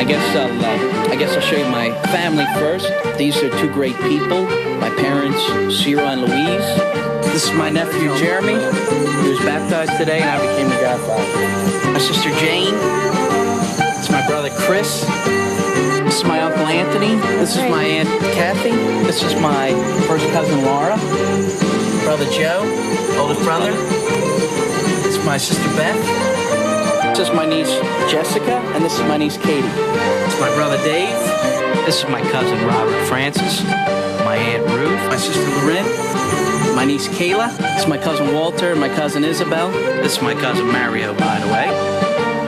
I guess I'll show you my family first. These are two great people. My parents, Cyril and Louise. This is my nephew, Jeremy, who was baptized today, and I became the godfather. My sister, Jane. This is my brother, Chris. This is my uncle, Anthony. This is my aunt, Kathy. This is my first cousin, Laura. Brother, Joe, oldest brother. This is my sister, Beth. This is my niece, Jessica, and this is my niece, Katie. This is my brother, Dave. This is my cousin, Robert Francis. My aunt, Ruth. My sister, Lorraine. My niece, Kayla. This is my cousin, Walter, and my cousin, Isabel. This is my cousin, Mario, by the way.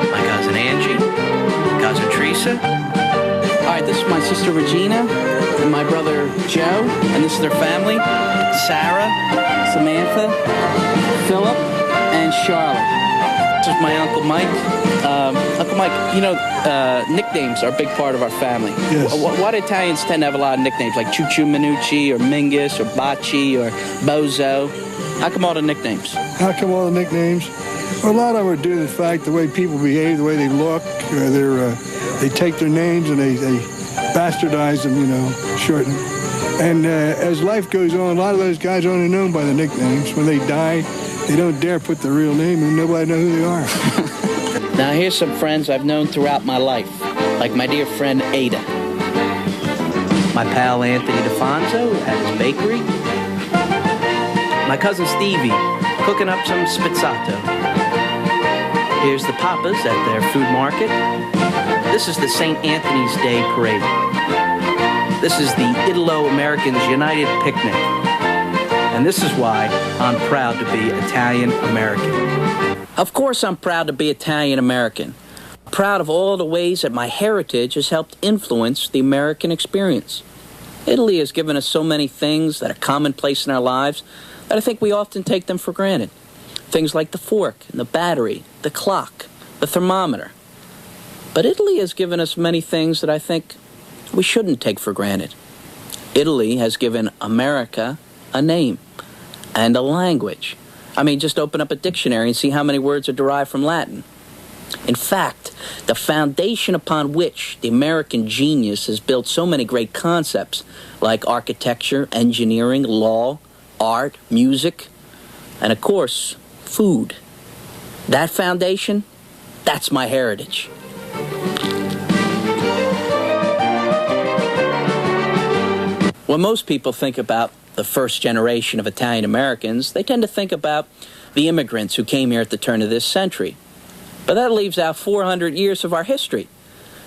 My cousin, Angie. Cousin, Teresa. All right, this is my sister, Regina, and my brother, Joe, and this is their family. Sarah, Samantha, Philip, and Charlotte. This is my Uncle Mike. Uncle Mike, you know, nicknames are a big part of our family. Yes. Why do Italians tend to have a lot of nicknames, like Choo Choo Minucci, or Mingus, or Bacci, or Bozo? How come all the nicknames? How come all the nicknames? Well, a lot of them are due to the fact the way people behave, the way they look. They take their names and they bastardize them, you know, shorten. And as life goes on, a lot of those guys are only known by the nicknames. When they die, they don't dare put their real name and nobody knows who they are. Now here's some friends I've known throughout my life, like my dear friend Ada. My pal Anthony DeFonso at his bakery. My cousin Stevie cooking up some spizzato. Here's the Papas at their food market. This is the St. Anthony's Day Parade. This is the Italo-Americans United Picnic. And this is why I'm proud to be Italian-American. Of course I'm proud to be Italian-American. Proud of all the ways that my heritage has helped influence the American experience. Italy has given us so many things that are commonplace in our lives that I think we often take them for granted. Things like the fork and the battery, the clock, the thermometer. But Italy has given us many things that I think we shouldn't take for granted. Italy has given America a name and a language. I mean, just open up a dictionary and see how many words are derived from Latin. In fact, the foundation upon which the American genius has built so many great concepts, like architecture, engineering, law, art, music, and of course, food. That foundation, that's my heritage. When most people think about the first generation of Italian Americans, they tend to think about the immigrants who came here at the turn of this century. But that leaves out 400 years of our history.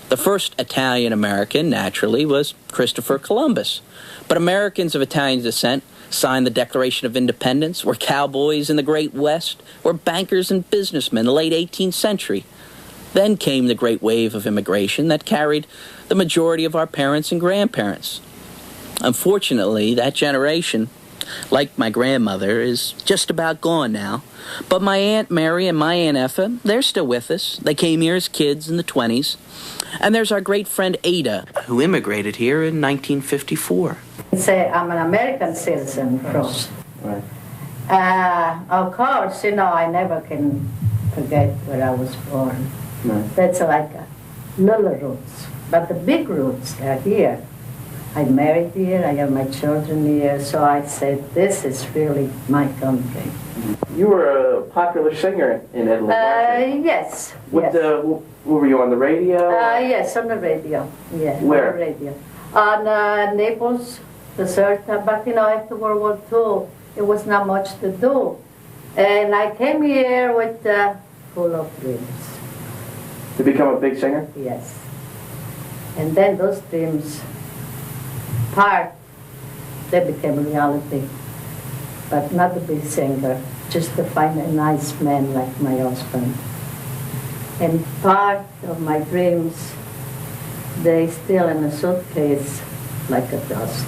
The first Italian American, naturally, was Christopher Columbus. But Americans of Italian descent signed the Declaration of Independence, were cowboys in the Great West, were bankers and businessmen in the late 18th century. Then came the great wave of immigration that carried the majority of our parents and grandparents. Unfortunately, that generation, like my grandmother, is just about gone now. But my Aunt Mary and my Aunt Effa, they're still with us. They came here as kids in the 20s. And there's our great friend Ada, who immigrated here in 1954. Say I'm an American citizen from. Right. Of course, you know, I never can forget where I was born. Right. That's like little roots. But the big roots are here. I married here, I have my children here, so I said, this is really my country. You were a popular singer in Italy, weren't you? Yes. What, yes. Were you on the radio? Yes, on the radio. Yeah, Where? on the radio. On Naples, Caserta, but you know, after World War II, it was not much to do. And I came here with full of dreams. To become a big singer? Yes. And then those dreams, they became reality. But not to be a singer, just to find a nice man like my husband. And part of my dreams, they still in a suitcase like a dust.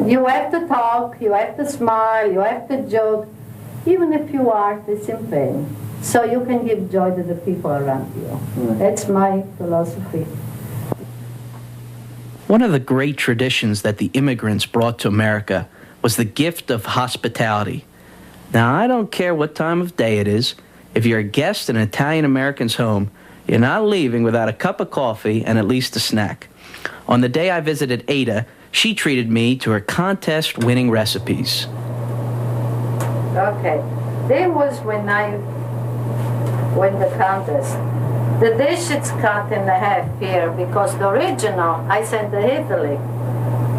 You have to talk, you have to smile, you have to joke, even if you are in pain. So you can give joy to the people around you. That's my philosophy. One of the great traditions that the immigrants brought to America was the gift of hospitality. Now, I don't care what time of day it is. If you're a guest in an Italian American's home, You're not leaving without a cup of coffee and at least a snack. On the day I visited Ada, she treated me to her contest-winning recipes. Okay. There was when I won the contest. The dish is cut in half here because the original I sent to Italy.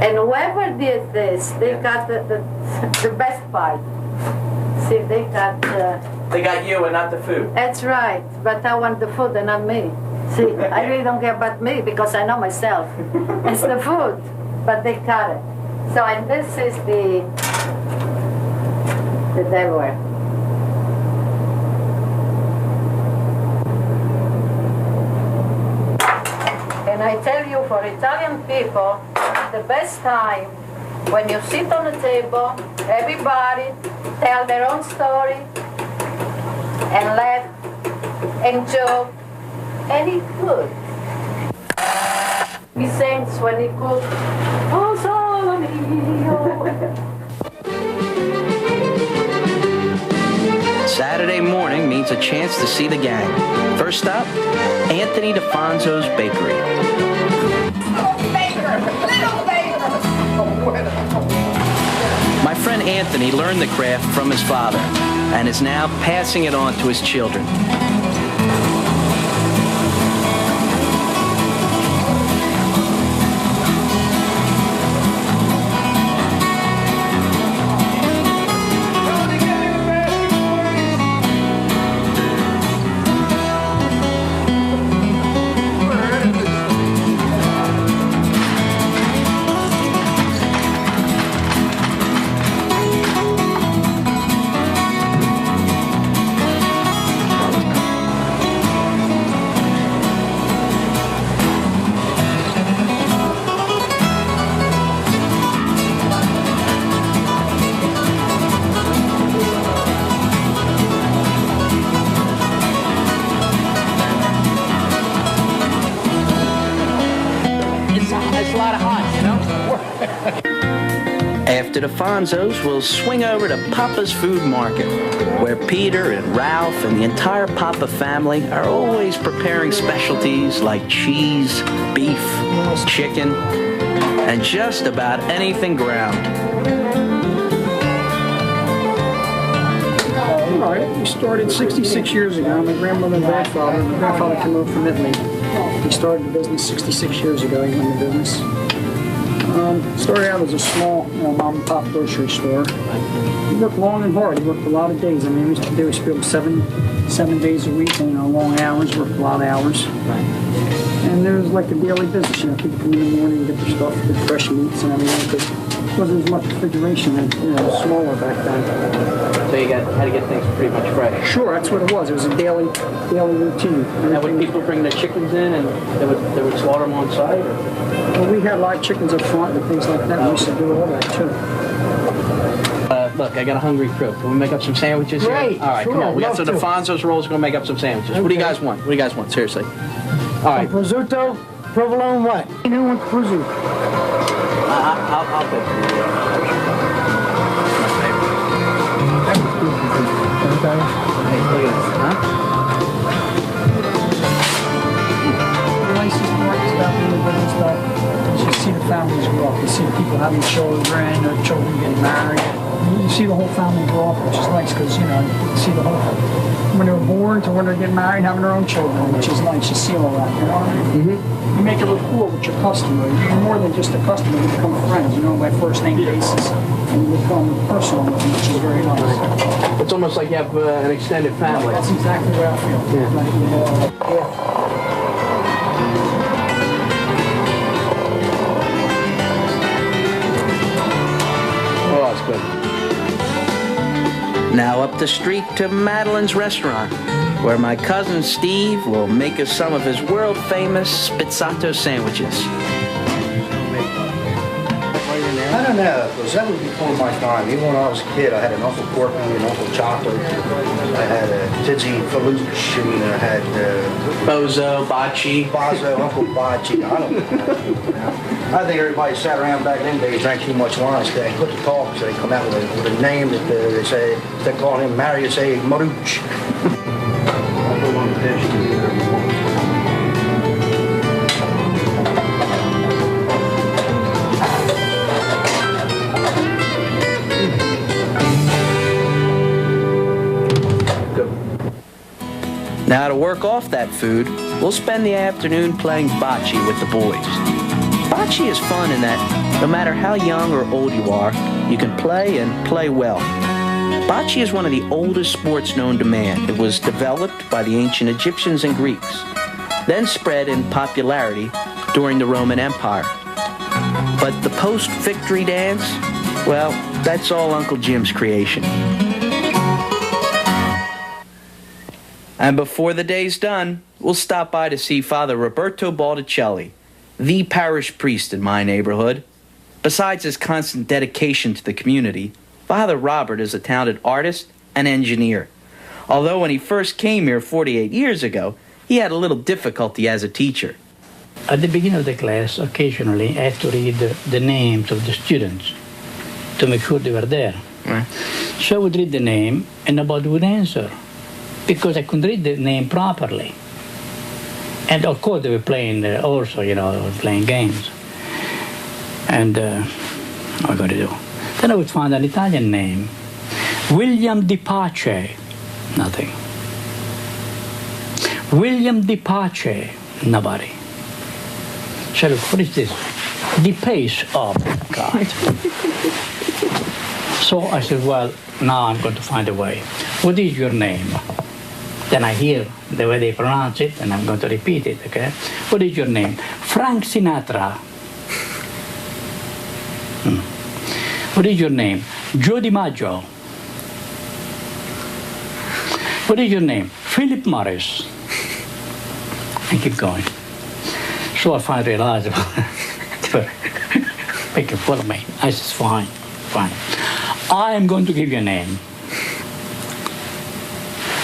And whoever did this, they got the best part. See, they got... They got you and not the food. That's right, but I want the food and not me. See, I really don't care about me because I know myself. It's the food, but they cut it. So, and this is the Delaware. And I tell you, for Italian people, the best time when you sit on the table, everybody tell their own story and laugh and joke, and eat good. He sings when he cooks, oh, sole mio. Saturday morning means a chance to see the gang. First stop, Anthony DeFonzo's Bakery. My friend Anthony learned the craft from his father and is now passing it on to his children. After DeFonzo's, we'll swing over to Papa's Food Market, where Peter and Ralph and the entire Papa family are always preparing specialties like cheese, beef, chicken, and just about anything ground. All right, we started 66 years ago. My grandmother and grandfather. My grandfather came over from Italy. He started the business 66 years ago. He won the business. Started out as a small mom and pop grocery store. He worked long and hard. He worked a lot of days. I mean, we used to build seven days a week, long hours, worked a lot of hours. And there was like a daily business. People come in the morning and get their stuff, get fresh meats and everything. Because there wasn't as much refrigeration and smaller back then. So you had to get things pretty much fresh. Sure, that's what it was. It was a daily routine. Now would people bring their chickens in and they would slaughter them on site? Well, we had live chickens up front and things like that. We used to do all that too. Look, I got a hungry crew. Can we make up some sandwiches here? Great, All right, sure, come on. We got love some to. DeFonzo's rolls. We're going to make up some sandwiches. What do you Okay. guys want? What do you guys want? Seriously. All right. Prosciutto, provolone, what? You know what prosciutto? I'll pick. Okay. Hey, look at this. Huh? The nicest part is about being in business that you see the families grow up. You see the people having children, or children getting married. You see the whole family grow up, which is nice because, you see the whole, when they're born to when they're getting married, having their own children, which is nice. You see all that, You make a rapport with your customer. You're more than just a customer. You become friends, by first name basis. And you become personal with them, which is very nice. It's almost like you have an extended family. That's exactly what I feel. Yeah. Oh, that's good. Now up the street to Madeline's restaurant, where my cousin Steve will make us some of his world-famous spizzato sandwiches. I don't know, because that was before my time. Even when I was a kid, I had an Uncle Porky and Uncle Chocolate. I had a Tizzy Faluch, and I had Bozo, Bocce. Bazo, Uncle Bocce. I don't know. I think everybody sat around back in them days, drank too much wine, so they couldn't talk, so they come out with a name that they say, they call him Marius A. Maruch. Now, to work off that food, we'll spend the afternoon playing bocce with the boys. Bocce is fun in that no matter how young or old you are, you can play and play well. Bocce is one of the oldest sports known to man. It was developed by the ancient Egyptians and Greeks, then spread in popularity during the Roman Empire. But the post-victory dance, well, that's all Uncle Jim's creation. And before the day's done, we'll stop by to see Father Roberto Baldicelli, the parish priest in my neighborhood. Besides his constant dedication to the community, Father Robert is a talented artist and engineer. Although when he first came here 48 years ago, he had a little difficulty as a teacher. At the beginning of the class, occasionally, I had to read the names of the students to make sure they were there. Right. So I would read the name, and nobody would answer, because I couldn't read the name properly. And of course, they were playing also, playing games. And what am I going to do? Then I would find an Italian name. William Di Pace. Nothing. William Di Pace. Nobody. So look, what is this? Di Pace. Oh, God. So I said, well, now I'm going to find a way. What is your name? Then I hear the way they pronounce it, and I'm going to repeat it, okay? What is your name? Frank Sinatra. What is your name? Joe DiMaggio. What is your name? Philip Morris. And keep going. So I finally realized they were making fun of me. I said, fine. I am going to give you a name.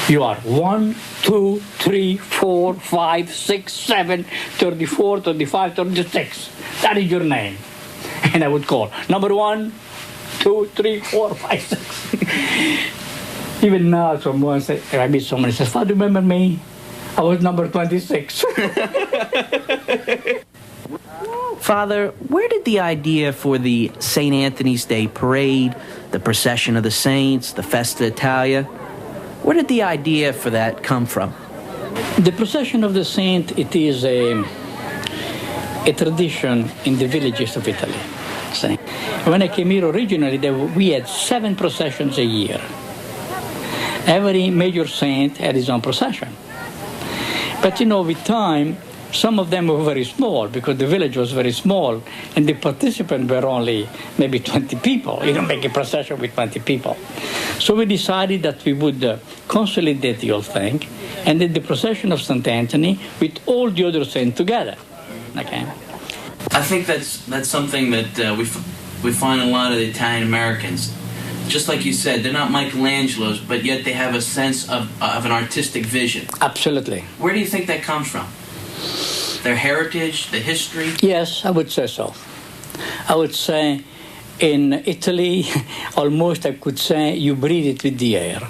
You are 1, 2, 3, 4, 5, 6, 7, 34, 35, 36. That is your name. And I would call number 1, 2, 3, 4, 5, 6. Even now, someone said, I meet someone says, "Father, remember me? I was number 26." Father, where did the idea for the St. Anthony's Day Parade, the Procession of the Saints, the Festa Italia, where did the idea for that come from? The Procession of the Saint, it is a tradition in the villages of Italy. When I came here originally, we had 7 processions a year. Every major saint had his own procession. But with time, some of them were very small because the village was very small and the participants were only maybe 20 people. You don't make a procession with 20 people. So we decided that we would consolidate the whole thing and did the procession of St. Anthony with all the other saints together. Okay. I think that's something that we find a lot of the Italian Americans. Just like you said, they're not Michelangelos, but yet they have a sense of an artistic vision. Absolutely. Where do you think that comes from? Their heritage, the history? Yes, I would say so. I would say in Italy, almost I could say you breathe it with the air.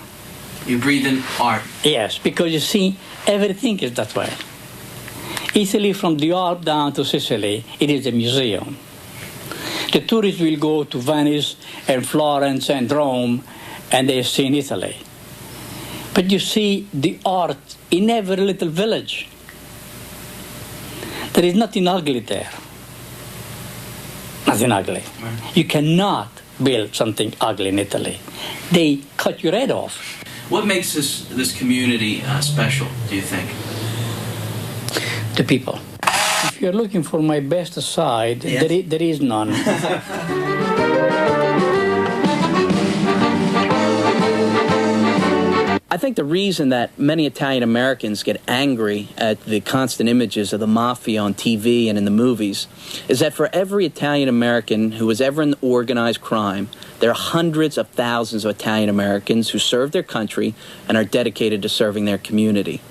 You breathe in art. Yes, because you see, everything is that way. Italy, from the Alps down to Sicily, it is a museum. The tourists will go to Venice and Florence and Rome, and they see in Italy. But you see the art in every little village. There is nothing ugly there. Nothing ugly. Right. You cannot build something ugly in Italy. They cut your head off. What makes this community special, do you think? The people. If you're looking for my best side, yes. there is none. I think the reason that many Italian Americans get angry at the constant images of the mafia on TV and in the movies is that for every Italian American who was ever in organized crime, there are hundreds of thousands of Italian Americans who serve their country and are dedicated to serving their community.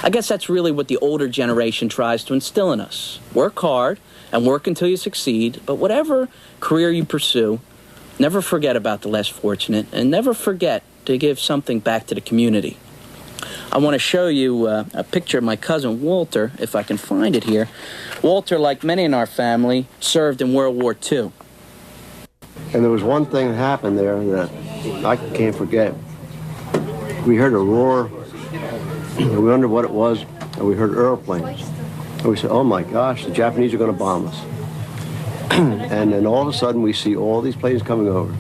I guess that's really what the older generation tries to instill in us. Work hard and work until you succeed, but whatever career you pursue, never forget about the less fortunate and never forget to give something back to the community. I want to show you a picture of my cousin Walter, if I can find it here. Walter, like many in our family, served in World War II. And there was one thing that happened there that I can't forget. We heard a roar And we wondered what it was, and we heard airplanes. And we said, oh my gosh, the Japanese are going to bomb us. And then all of a sudden we see all these planes coming over.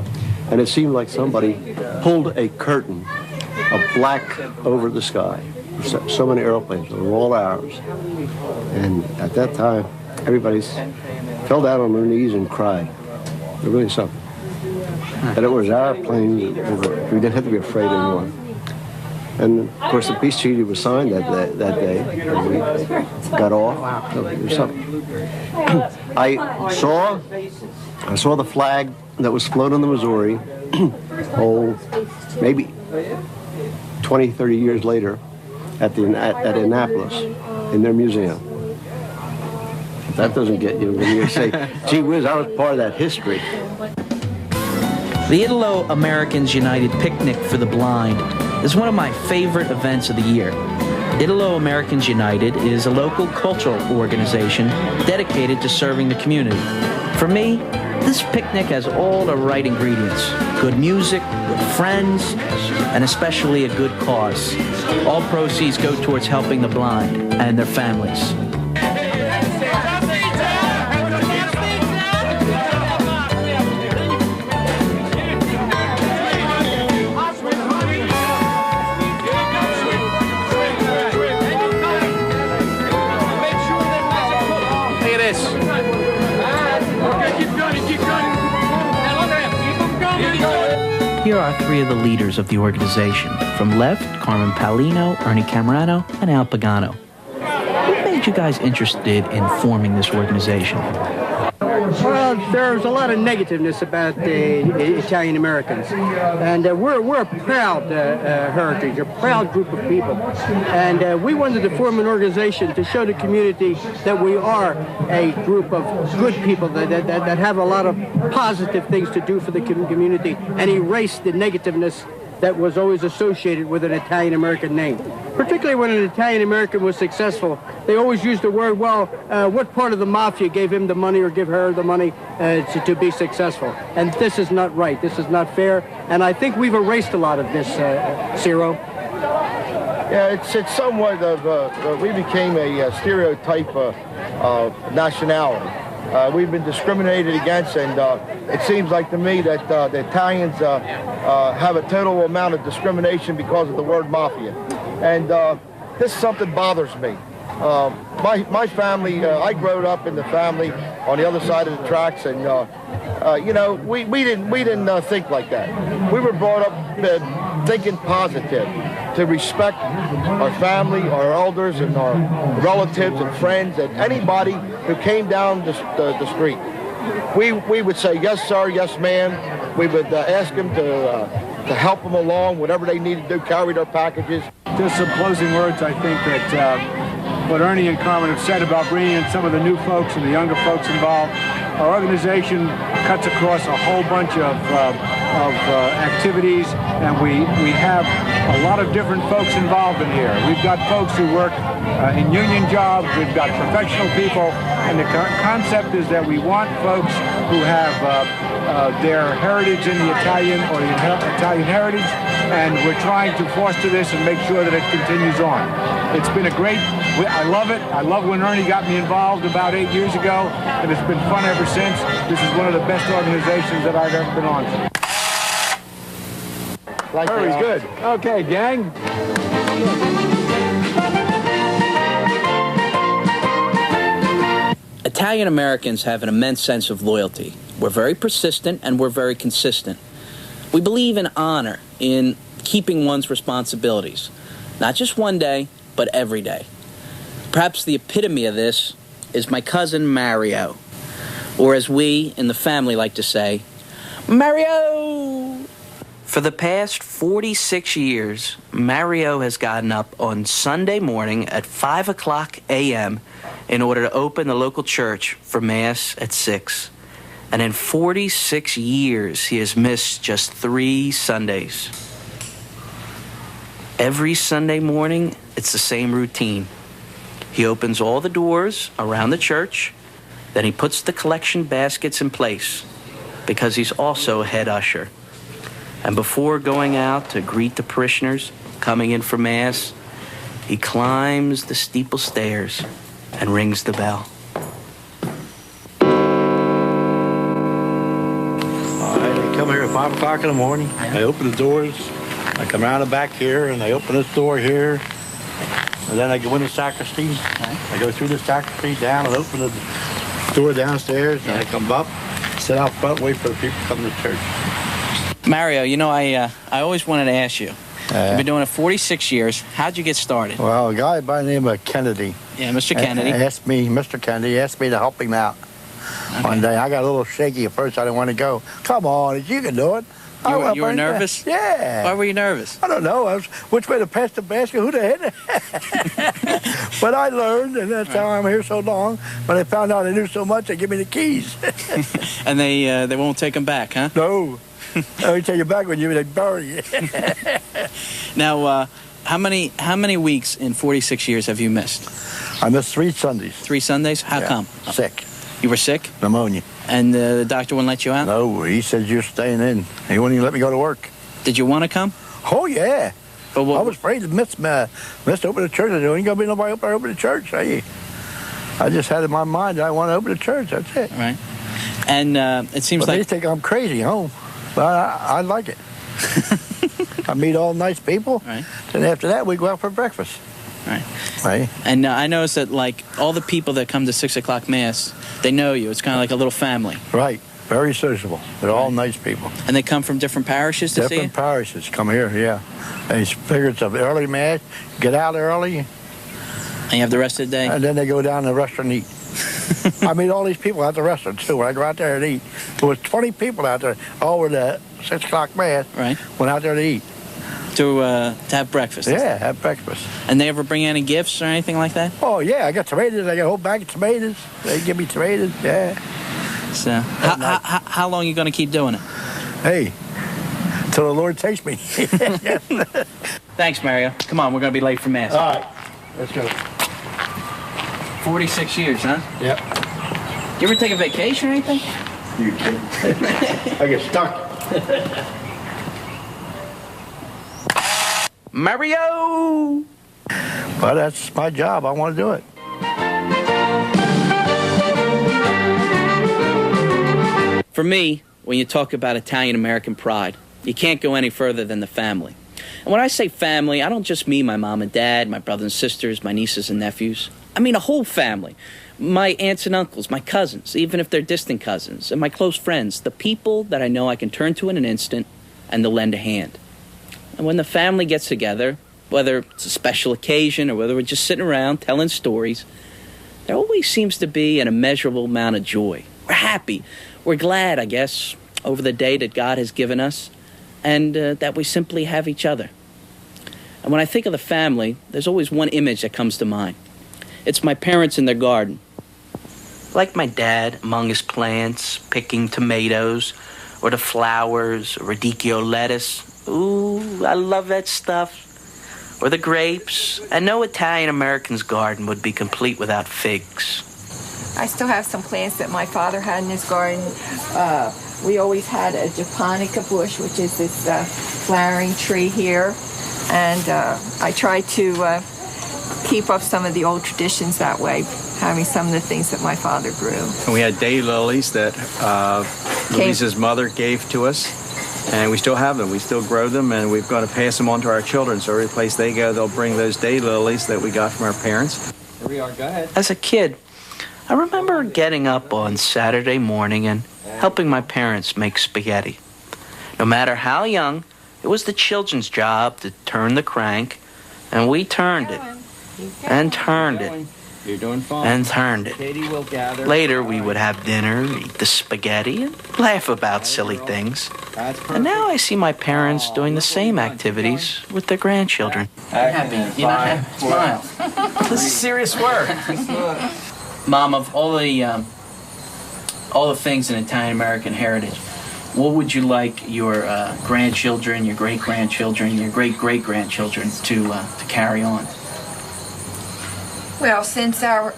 And it seemed like somebody pulled a curtain of black over the sky. So many airplanes, they were all ours. And at that time, everybody fell down on their knees and cried. It was really something. That it was our plane, we didn't have to be afraid anymore. And of course, the peace treaty was signed that day, and we got off. So it was something. I saw the flag that was floating on the Missouri, maybe 20, 30 years later, at Annapolis, in their museum. If that doesn't get you when you say, gee whiz, I was part of that history. The Italo-Americans United Picnic for the Blind is one of my favorite events of the year. Italo-Americans United is a local cultural organization dedicated to serving the community. For me, this picnic has all the right ingredients: good music, good friends, and especially a good cause. All proceeds go towards helping the blind and their families. Here are three of the leaders of the organization. From left, Carmen Paulino, Ernie Camerano, and Al Pagano. What made you guys interested in forming this organization? Well, there's a lot of negativeness about the Italian Americans, and we're a proud heritage, a proud group of people, and we wanted to form an organization to show the community that we are a group of good people that have a lot of positive things to do for the community, and erase the negativeness that was always associated with an Italian-American name. Particularly when an Italian-American was successful, they always used the word, well, what part of the mafia gave him the money or give her the money to be successful? And this is not right. This is not fair. And I think we've erased a lot of this, Ciro. Yeah, it's somewhat of, we became a stereotype nationality. We've been discriminated against, and it seems like to me that the Italians have a total amount of discrimination because of the word mafia. And this something bothers me. My family, I grew up in the family on the other side of the tracks, and you know, we didn't think like that. We were brought up thinking positive, to respect our family, our elders, and our relatives and friends, and anybody who came down the street. We would say, yes, sir, yes, ma'am. We would ask them to help them along, whatever they needed to do, carry their packages. Just some closing words. I think that what Ernie and Carmen have said about bringing in some of the new folks and the younger folks involved, our organization cuts across a whole bunch of activities, and we have a lot of different folks involved in here. We've got folks who work in union jobs, we've got professional people, and the concept is that we want folks who have their heritage in the Italian or the Italian heritage, and we're trying to foster this and make sure that it continues on. It's been a great, I love it. I love when Ernie got me involved about 8 years ago, and it's been fun ever since. This is one of the best organizations that I've ever been on. Very good. Okay, gang. Italian Americans have an immense sense of loyalty. We're very persistent and we're very consistent. We believe in honor, in keeping one's responsibilities. Not just one day, but every day. Perhaps the epitome of this is my cousin Mario, or as we in the family like to say, Mario! For the past 46 years, Mario has gotten up on Sunday morning at 5 o'clock a.m. in order to open the local church for Mass at 6. And in 46 years, he has missed just 3 Sundays. Every Sunday morning, it's the same routine. He opens all the doors around the church, then he puts the collection baskets in place, because he's also a head usher. And before going out to greet the parishioners coming in for Mass, he climbs the steeple stairs and rings the bell. All right, they come here at 5 o'clock in the morning. They open the doors. I come around the back here, and they open this door here. And then I go in the sacristy. I go through the sacristy down and open the door downstairs. And I come up, sit out front, wait for the people to come to church. Mario, you know, I always wanted to ask you. You've been doing it 46 years. How'd you get started? Well, a guy by the name of Kennedy. Yeah, Mr. Kennedy. Mr. Kennedy asked me to help him out. Okay. One day, I got a little shaky at first. I didn't want to go. Come on, you can do it. You were nervous? Yeah. Why were you nervous? I don't know. I was which way to pass the basket, who to hit it. But I learned, and that's how I'm here so long. When they found out I knew so much, they give me the keys. And they won't take them back, huh? No. They take you back when they bury you. Now, how many weeks in 46 years have you missed? I missed 3 Sundays. 3 Sundays? How come? Sick. You were sick? Pneumonia. And the doctor wouldn't let you out? No, he said you're staying in. He wouldn't even let me go to work. Did you want to come? Oh, yeah. But I was afraid to miss open the church. There ain't going to be nobody open the church. I just had in my mind that I want to open the church. That's it. Right. And it seems they like... think I'm crazy home. But I like it. I meet all nice people. Right. Then after that, we go out for breakfast. Right. Right. And I noticed that, like, all the people that come to 6 o'clock Mass, they know you. It's kind of like a little family. Right. Very sociable. They're all nice people. And they come from different parishes to see you? Different parishes come here, yeah. They figure it's an early Mass, get out early. And you have the rest of the day? And then they go down to the restaurant and eat. I meet all these people at the restaurant, too, when I go out there and eat. There was 20 people out there over the 6 o'clock Mass. Right. Went out there to eat. To have breakfast? Yeah, have breakfast. And they ever bring any gifts or anything like that? Oh, yeah, I got tomatoes. I got a whole bag of tomatoes. They give me tomatoes, yeah. So, how long are you going to keep doing it? Hey, till the Lord takes me. Thanks, Mario. Come on, we're going to be late for Mass. All right, let's go. 46 years, huh? Yep. You ever take a vacation or anything? You kidding? I get stuck. Mario! Well, that's my job. I want to do it. For me, when you talk about Italian-American pride, you can't go any further than the family. And when I say family, I don't just mean my mom and dad, my brothers and sisters, my nieces and nephews. I mean a whole family. My aunts and uncles, my cousins, even if they're distant cousins, and my close friends, the people that I know I can turn to in an instant and to lend a hand. And when the family gets together, whether it's a special occasion or whether we're just sitting around telling stories, there always seems to be an immeasurable amount of joy. We're happy. We're glad, I guess, over the day that God has given us and that we simply have each other. And when I think of the family, there's always one image that comes to mind. It's my parents in their garden. Like my dad among his plants, picking tomatoes, or the flowers, or radicchio lettuce. Ooh, I love that stuff. Or the grapes. And no Italian-American's garden would be complete without figs. I still have some plants that my father had in his garden. We always had a japonica bush, which is this flowering tree here. And I try to keep up some of the old traditions that way, having some of the things that my father grew. And we had daylilies that Louisa's mother gave to us, and we still have them. We still grow them, and we've got to pass them on to our children. So every place they go, they'll bring those daylilies that we got from our parents. Here we are. Go ahead. As a kid, I remember getting up on Saturday morning and helping my parents make spaghetti. No matter how young, it was the children's job to turn the crank, and we turned it, and turned it, You're doing fine. and turned it. Katie will gather. Later, we would have dinner, eat the spaghetti, and laugh about silly things. And now I see my parents doing the same activities with their grandchildren. You're happy. You're not happy. Smile. This is serious work. Mom, of all the things in Italian-American heritage, what would you like your grandchildren, your great-grandchildren, your great-great-grandchildren to carry on? Well, since our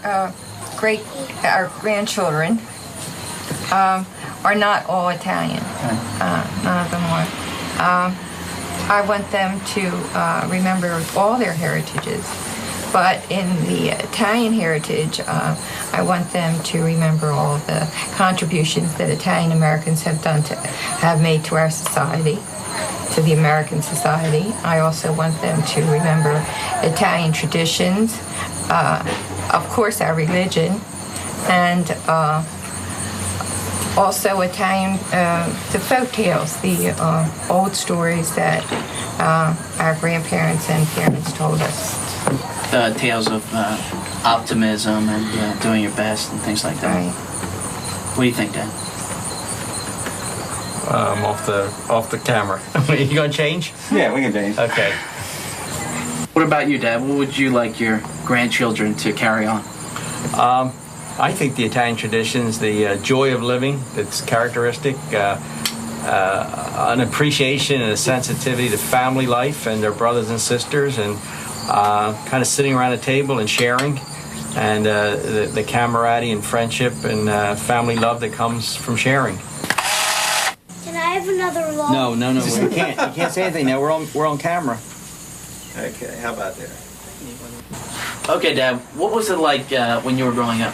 grandchildren are not all Italian, none of them are. I want them to remember all their heritages But in the Italian heritage, I want them to remember all of the contributions that Italian Americans have made to our society, to the American society. I also want them to remember Italian traditions, of course our religion, and also Italian, the folk tales, the old stories that our grandparents and parents told us. Tales of optimism and doing your best and things like that. Right. What do you think, Dad? Off the camera. Are you going to change? Yeah, we can change. Okay. What about you, Dad? What would you like your grandchildren to carry on? I think the Italian traditions, the joy of living that's characteristic, an appreciation and a sensitivity to family life and their brothers and sisters, and kind of sitting around a table and sharing, and the camaraderie and friendship and family love that comes from sharing. Can I have another log? No, you can't. You can't say anything now. We're on camera. Okay, how about that? Okay, Dad, what was it like when you were growing up?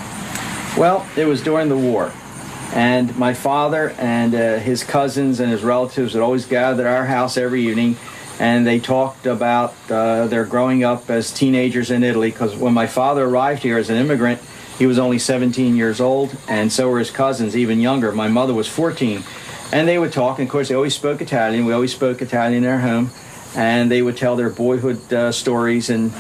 Well, it was during the war, and my father and his cousins and his relatives would always gather at our house every evening, and they talked about their growing up as teenagers in Italy, because when my father arrived here as an immigrant, he was only 17 years old, and so were his cousins, even younger. My mother was 14. And they would talk, and of course they always spoke Italian. We always spoke Italian in our home, and they would tell their boyhood stories and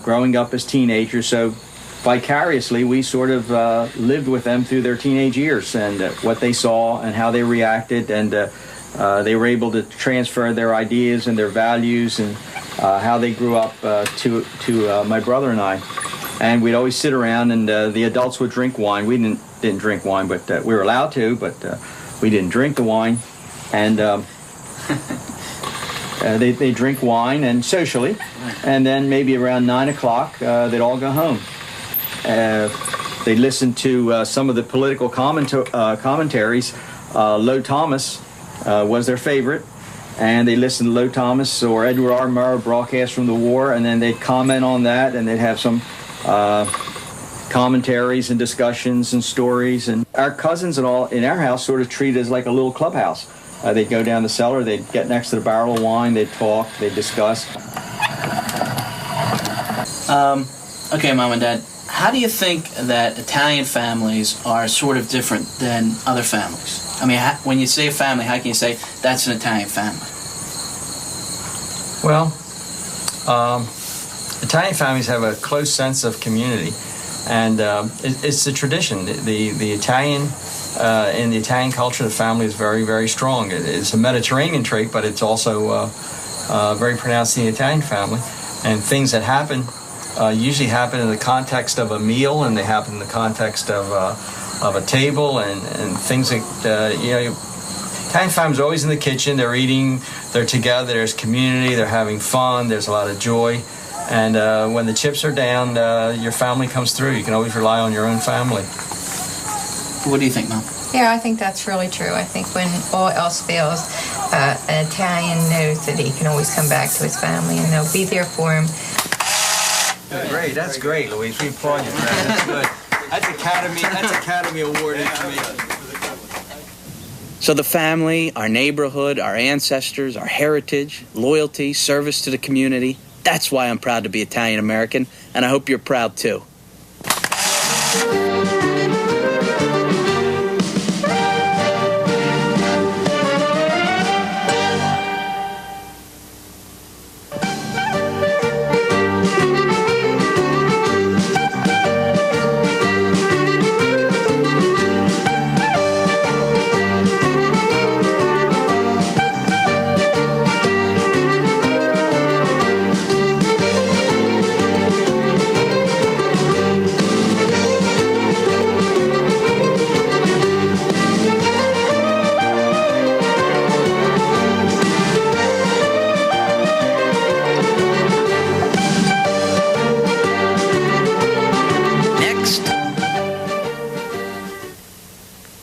growing up as teenagers. So vicariously, we sort of lived with them through their teenage years, and what they saw and how they reacted, and they were able to transfer their ideas and their values and how they grew up to my brother and I. And we'd always sit around, and the adults would drink wine. We didn't drink wine, but we were allowed to, but we didn't drink the wine. And they drink wine and socially, and then maybe around 9 o'clock they'd all go home. They listened to some of the political commentaries. Lo Thomas was their favorite, and they listened to Lo Thomas or Edward R. Murrow broadcast from the war, and then they'd comment on that, and they'd have some commentaries and discussions and stories. And our cousins and all in our house sort of treated as like a little clubhouse. They'd go down the cellar, they'd get next to the barrel of wine, they'd talk, they'd discuss. Okay, Mom and Dad, how do you think that Italian families are sort of different than other families? I mean, when you say a family, how can you say that's an Italian family? Well, Italian families have a close sense of community, and it's a tradition. The Italian, in the Italian culture, the family is very, very strong. It's a Mediterranean trait, but it's also very pronounced in the Italian family. And things that happen usually happen in the context of a meal, and they happen in the context of a table, and things that Italian families are always in the kitchen. They're eating, they're together. There's community. They're having fun. There's a lot of joy. And when the chips are down, your family comes through. You can always rely on your own family. What do you think, Mom? Yeah, I think that's really true. I think when all else fails, an Italian knows that he can always come back to his family, and they'll be there for him. Great, that's great, Louise. We applaud you for that. That's good. That's Academy Award information. So the family, our neighborhood, our ancestors, our heritage, loyalty, service to the community, that's why I'm proud to be Italian American, and I hope you're proud too.